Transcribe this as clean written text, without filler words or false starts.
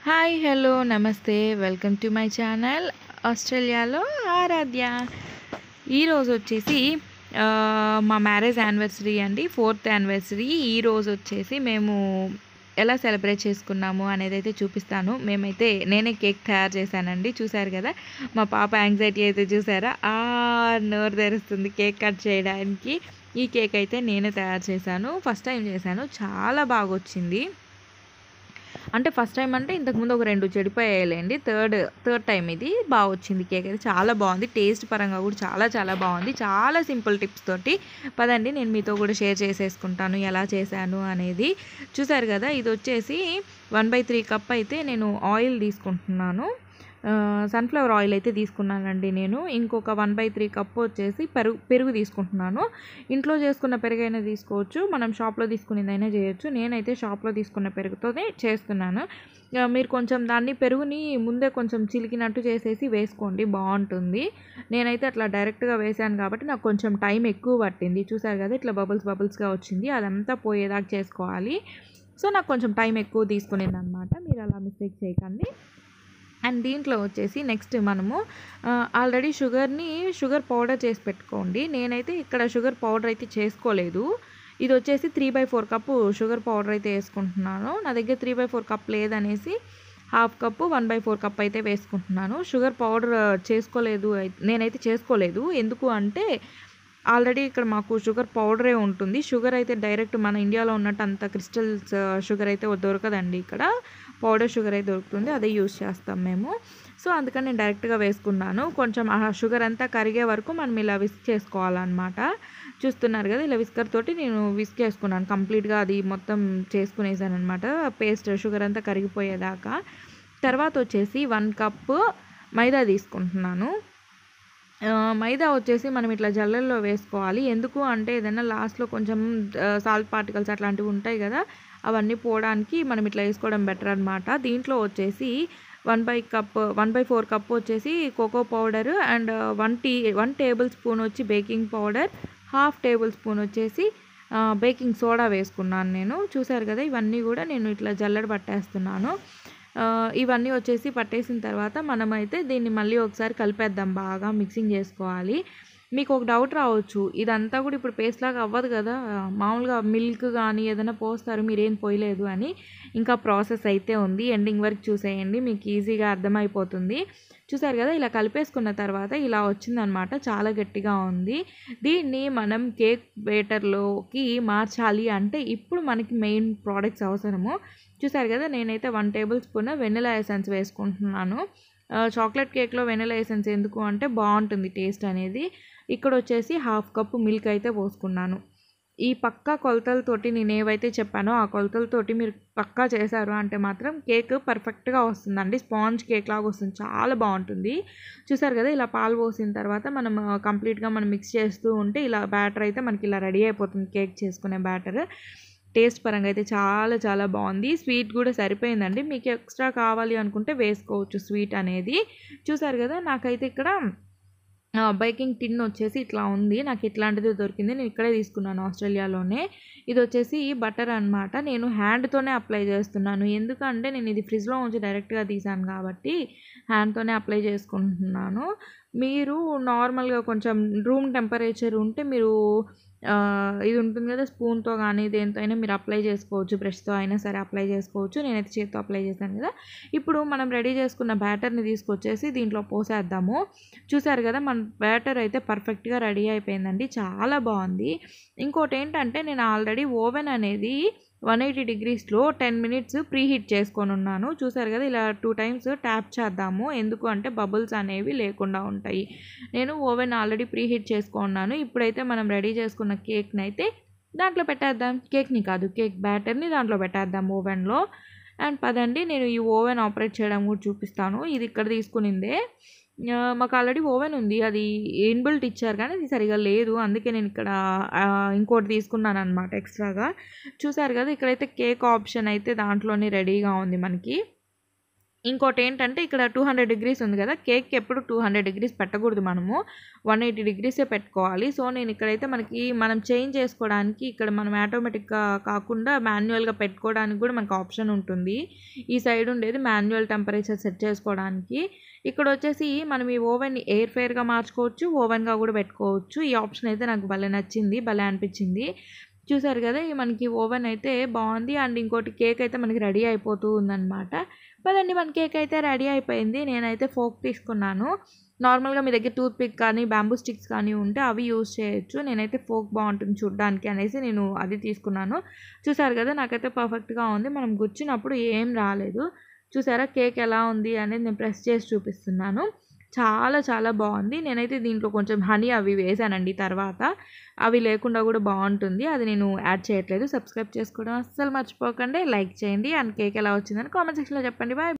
Hi hello నమస్తే welcome to my channel ఆస్ట్రేలియాలో ఆరాధ్య. ఈరోజు వచ్చేసి మా మ్యారేజ్ యానివర్సరీ అండి, 4th యానివర్సరీ. ఈరోజు వచ్చేసి మేము ఎలా సెలబ్రేట్ చేసుకున్నాము అనేది అయితే చూపిస్తాను. నేనే కేక్ తయారు చేశానండి, చూసారు కదా. మా పాప యాంగ్జైటీ అయితే చూసారా, నోరు తెరుస్తుంది కేక్ కట్ చేయడానికి. ఈ కేక్ అయితే నేనే తయారు చేశాను, ఫస్ట్ టైం చేశాను, చాలా బాగా వచ్చింది. అంటే ఫస్ట్ టైం అంటే ఇంతకుముందు ఒక 2 చెడిపోయాయిలేండి, థర్డ్ టైం ఇది. బాగా వచ్చింది కేక్ అయితే, చాలా బాగుంది. టేస్ట్ పరంగా కూడా చాలా చాలా బాగుంది. చాలా సింపుల్ టిప్స్ తోటి పదండి నేను మీతో కూడా షేర్ చేసేసుకుంటాను ఎలా చేశాను అనేది. చూసారు కదా, ఇది వచ్చేసి 1/3 కప్ అయితే నేను ఆయిల్ తీసుకుంటున్నాను. సన్ఫ్లవర్ ఆయిల్ అయితే తీసుకున్నానండి నేను. ఇంకొక 1/3 కప్ వచ్చేసి పెరుగు తీసుకుంటున్నాను. ఇంట్లో చేసుకున్న పెరుగైనా తీసుకోవచ్చు, మనం షాప్లో తీసుకునేదైనా చేయొచ్చు. నేనైతే షాప్లో తీసుకున్న పెరుగుతోనే చేస్తున్నాను. మీరు కొంచెం పెరుగుని ముందే కొంచెం చిలికినట్టు చేసేసి వేసుకోండి, బాగుంటుంది. నేనైతే అట్లా డైరెక్ట్గా వేసాను కాబట్టి నాకు కొంచెం టైం ఎక్కువ పట్టింది. చూసారు కదా, ఇట్లా బబుల్స్గా వచ్చింది, అదంతా పోయేదాకా చేసుకోవాలి. సో నాకు కొంచెం టైం ఎక్కువ తీసుకునేది అనమాట. మీరు అలా మిస్టేక్ చేయకండి. అండ్ దీంట్లో వచ్చేసి నెక్స్ట్ మనము ఆల్రెడీ షుగర్ పౌడర్ చేసి పెట్టుకోండి. నేనైతే ఇక్కడ షుగర్ పౌడర్ అయితే చేసుకోలేదు. ఇది వచ్చేసి 3/4 కప్పు షుగర్ పౌడర్ అయితే వేసుకుంటున్నాను. నా దగ్గర 3/4 కప్ లేదనేసి హాఫ్ కప్పు 1/4 కప్ అయితే వేసుకుంటున్నాను. షుగర్ పౌడర్ నేనైతే చేసుకోలేదు. ఎందుకు అంటే ఆల్రెడీ ఇక్కడ మాకు షుగర్ పౌడరే ఉంటుంది. షుగర్ అయితే డైరెక్ట్ మన ఇండియాలో ఉన్నట్టు అంత క్రిస్టల్స్ షుగర్ అయితే దొరకదండి. ఇక్కడ పౌడర్ షుగర్ అయితే దొరుకుతుంది, అదే యూస్ చేస్తాం మేము. సో అందుకని నేను డైరెక్ట్గా వేసుకున్నాను. కొంచెం ఆ షుగర్ అంతా కరిగే వరకు మనం ఇలా విస్క్ చేసుకోవాలన్నమాట. చూస్తున్నారు కదా, ఇలా విస్కర్ తోటి నేను విస్క్ చేసుకున్నాను కంప్లీట్గా. అది మొత్తం చేసుకునేసాను అనమాట, పేస్ట్ షుగర్ అంతా కరిగిపోయేదాకా. తర్వాత వచ్చేసి 1 కప్పు మైదా తీసుకుంటున్నాను. మైదా వచ్చేసి మనం ఇట్లా జల్లెల్లో వేసుకోవాలి. ఎందుకు అంటే ఏదైనా లాస్ట్లో కొంచెం సాల్ట్ పార్టికల్స్ అట్లాంటివి ఉంటాయి కదా, అవన్నీ పోవడానికి మనం ఇట్లా వేసుకోవడం బెటర్ అనమాట. దీంట్లో వచ్చేసి 1/4 కప్ వచ్చేసి cocoa powder and 1 tablespoon వచ్చి baking powder, half tablespoon వచ్చేసి బేకింగ్ సోడా వేసుకున్నాను నేను. చూసారు కదా, ఇవన్నీ కూడా నేను ఇట్లా జల్లెడ పట్టేస్తున్నాను. ఇవన్నీ వచ్చేసి పట్టేసిన తర్వాత మనమైతే దీన్ని మళ్ళీ ఒకసారి కలిపేద్దాం, బాగా మిక్సింగ్ చేసుకోవాలి. మీకు ఒక డౌట్ రావచ్చు, ఇదంతా కూడా ఇప్పుడు పేస్ట్ లాగా అవ్వదు కదా, మామూలుగా మిల్క్ కానీ ఏదైనా పోస్తారు, మీరేం పోయలేదు అని. ఇంకా ప్రాసెస్ అయితే ఉంది, ఎండింగ్ వరకు చూసేయండి, మీకు ఈజీగా అర్థమైపోతుంది. చూసారు కదా, ఇలా కలిపేసుకున్న తర్వాత ఇలా వచ్చిందనమాట, చాలా గట్టిగా ఉంది. దీన్ని మనం కేక్ బేటర్లోకి మార్చాలి అంటే ఇప్పుడు మనకి మెయిన్ ప్రోడక్ట్స్ అవసరము. చూసారు కదా, నేనైతే 1 టేబుల్ స్పూన్ వెనిలా ఎసెన్స్ వేసుకుంటున్నాను. చాక్లెట్ కేక్లో వెనిలా ఎసెన్స్ ఎందుకు అంటే బాగుంటుంది టేస్ట్ అనేది. ఇక్కడ వచ్చేసి హాఫ్ కప్పు మిల్క్ అయితే పోసుకున్నాను. ఈ పక్కా కొలతలతోటి నేను ఏవైతే చెప్పానో ఆ కొలతలతోటి మీరు పక్కా చేశారు అంటే మాత్రం కేక్ పర్ఫెక్ట్గా వస్తుందండి, స్పాంజ్ కేక్ లాగా వస్తుంది, చాలా బాగుంటుంది. చూసారు కదా, ఇలా పాలు పోసిన తర్వాత మనం కంప్లీట్గా మనం మిక్స్ చేస్తూ ఉంటే ఇలా బ్యాటర్ అయితే మనకి ఇలా రెడీ అయిపోతుంది, కేక్ చేసుకునే బ్యాటర్. టేస్ట్ పరంగా అయితే చాలా చాలా బాగుంది. స్వీట్ కూడా సరిపోయిందండి, మీకు ఎక్స్ట్రా కావాలి అనుకుంటే వేసుకోవచ్చు స్వీట్ అనేది. చూసారు కదా, నాకైతే ఇక్కడ బేకింగ్ టిన్ వచ్చేసి ఇట్లా ఉంది, నాకు ఇట్లాంటిది దొరికింది, నేను ఇక్కడే తీసుకున్నాను ఆస్ట్రేలియాలోనే. ఇది వచ్చేసి బటర్ అనమాట. నేను హ్యాండ్తోనే అప్లై చేస్తున్నాను, ఎందుకంటే నేను ఇది ఫ్రిడ్జ్లో ఉంచి డైరెక్ట్గా తీసాను కాబట్టి హ్యాండ్తోనే అప్లై చేసుకుంటున్నాను. మీరు నార్మల్గా కొంచెం రూమ్ టెంపరేచర్ ఉంటే మీరు ఇది ఉంటుంది కదా, స్పూన్తో కానీ దేంతో అయినా మీరు అప్లై చేసుకోవచ్చు, బ్రష్తో అయినా సరే అప్లై చేసుకోవచ్చు. నేనైతే చేతితో అప్లై చేశాను కదా. ఇప్పుడు మనం రెడీ చేసుకున్న బ్యాటర్ని తీసుకొచ్చేసి దీంట్లో పోసేద్దాము. చూసారు కదా, మన బ్యాటర్ అయితే పర్ఫెక్ట్గా రెడీ అయిపోయిందండి, చాలా బాగుంది. ఇంకోటి ఏంటంటే నేను ఆల్రెడీ ఓవెన్ అనేది 180 degreesలో 10 minutes ప్రీ హీట్ చేసుకొని ఉన్నాను. చూసారు కదా, ఇలా 2 times ట్యాప్ చేద్దాము, ఎందుకు అంటే బబుల్స్ అనేవి లేకుండా ఉంటాయి. నేను ఓవెన్ ఆల్రెడీ ప్రీ హీట్ చేసుకున్నాను. ఇప్పుడైతే మనం రెడీ చేసుకున్న కేక్ని అయితే దాంట్లో పెట్టేద్దాం, కేక్ని కాదు కేక్ బ్యాటర్ని దాంట్లో పెట్టేద్దాం ఓవెన్లో. అండ్ పదండి నేను ఈ ఓవెన్ ఆపరేట్ చేయడం కూడా చూపిస్తాను. ఇది ఇక్కడ తీసుకునిందే, మాకు ఆల్రెడీ ఓవెన్ ఉంది, అది ఇన్బిల్ట్ ఇచ్చారు కానీ అది సరిగా లేదు, అందుకే నేను ఇక్కడ ఇంకోటి తీసుకున్నాను అనమాట ఎక్స్ట్రాగా. చూసారు కదా, ఇక్కడైతే కేక్ ఆప్షన్ అయితే దాంట్లోనే రెడీగా ఉంది మనకి. ఇంకోటి ఏంటంటే ఇక్కడ 200 డిగ్రీస్ ఉంది కదా, కేక్కి ఎప్పుడు 200 డిగ్రీస్ పెట్టకూడదు మనము, 180 డిగ్రీసే పెట్టుకోవాలి. సో నేను ఇక్కడైతే మనం చేంజ్ చేసుకోవడానికి ఇక్కడ మనం ఆటోమేటిక్గా కాకుండా మాన్యువల్గా పెట్టుకోవడానికి కూడా మనకు ఆప్షన్ ఉంటుంది. ఈ సైడ్ ఉండేది మాన్యువల్ టెంపరేచర్ సెట్ చేసుకోవడానికి. ఇక్కడ వచ్చేసి మనం ఈ ఓవెన్ని ఎయిర్ ఫైర్గా మార్చుకోవచ్చు, ఓవెన్గా కూడా పెట్టుకోవచ్చు. ఈ ఆప్షన్ అయితే నాకు భలే నచ్చింది, భలే అనిపించింది. చూసారు కదా, మనకి ఓవెన్ అయితే బాగుంది. అండ్ ఇంకోటి కేక్ అయితే మనకి రెడీ అయిపోతూ ఉందన్నమాట. పదండి, మన కేక్ అయితే రెడీ అయిపోయింది. నేనైతే ఫోక్ తీసుకున్నాను. నార్మల్గా మీ దగ్గర టూత్ పిక్ కానీ బ్యాంబూ స్టిక్స్ కానీ ఉంటే అవి యూజ్ చేయొచ్చు. నేనైతే ఫోక్ బాగుంటుంది చూడడానికి అనేసి నేను అది తీసుకున్నాను. చూసారు కదా, నాకైతే పర్ఫెక్ట్గా ఉంది. మనం గుచ్చినప్పుడు ఏం రాలేదు. చూసారా కేక్ ఎలా ఉంది అనేది నేను ప్రెస్ చేసి చూపిస్తున్నాను. చాలా చాలా బాగుంది. నేనైతే దీంట్లో కొంచెం హనీ అవి వేసానండి తర్వాత. అవి లేకుండా కూడా బాగుంటుంది, అది నేను యాడ్ చేయట్లేదు. సబ్స్క్రైబ్ చేసుకోవడం అస్సలు మర్చిపోకండి, లైక్ చేయండి. అండ్ కేక్ ఎలా వచ్చిందని కామెంట్ సెక్షన్లో చెప్పండి. బాయ్.